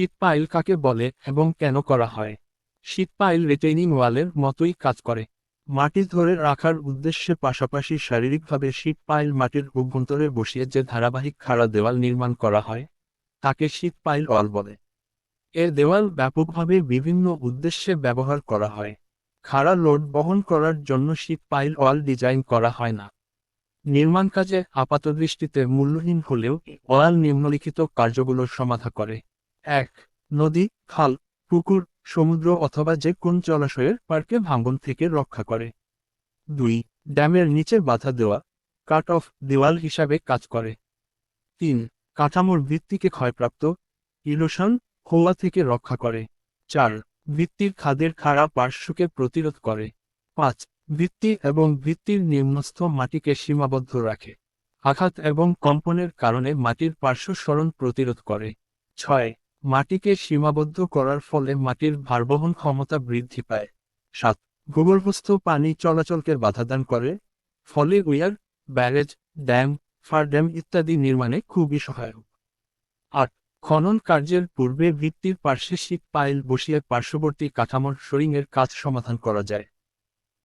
Sheet pile কাকে বলে এবং কেন করা হয়? শীট পাইল রিটেইনিং ওয়ালের মতোই কাজ করে। মাটি ধরে রাখার উদ্দেশ্যে পাশাপাশি শারীরিকভাবে শীট পাইল মাটির অভ্যন্তরে বসিয়ে যে ধারাবাহিক খাড়া দেওয়াল নির্মাণ করা হয় তাকে শীট পাইল ওয়াল বলে। এ দেওয়াল ব্যাপকভাবে বিভিন্ন উদ্দেশ্যে ব্যবহার করা হয়। খাড়া লোড বহন করার জন্য শীট পাইল ওয়াল ডিজাইন করা হয় না। নির্মাণ কাজে আপাতদৃষ্টিতে মূল্যহীন হলেও ওয়াল নিম্নলিখিত কার্যগুলোর সমাধা করে: ১. নদী, খাল, পুকুর, সমুদ্র অথবা যে কোন জলাশয়ের পার্কে ভাঙন থেকে রক্ষা করে। ২. ড্যামের নিচে বাধা দেওয়া, কাট অফ দেওয়াল হিসাবে কাজ করে। ৩. কাঠামোর ভিত্তিকে ক্ষয়প্রাপ্ত, ইরোশন হওয়া থেকে রক্ষা করে। ৪. ভিত্তির খাদের খাড়া পার্শ্বকে প্রতিরোধ করে। ৫. ভিত্তি এবং ভিত্তির নিম্নস্থ মাটিকে সীমাবদ্ধ রাখে। আঘাত এবং কম্পনের কারণে মাটির পার্শ্ব সরণ প্রতিরোধ করে। ৬. মাটিকে সীমাবদ্ধ করার ফলে মাটির ভারবহন ক্ষমতা বৃদ্ধি পায়। ৭. ভূগর্ভস্থ পানি চলাচলকে বাধাদান করে, ফলে উইয়ার, ব্যারেজ, ড্যাম, ফার ড্যাম ইত্যাদি নির্মাণে খুবই সহায়ক। ৮. খনন কার্যের পূর্বে ভিত্তির পার্শ্বে শীট পাইল বসিয়ে পার্শ্ববর্তী কাঠামোর শোরিংয়ের কাজ সমাধান করা যায়।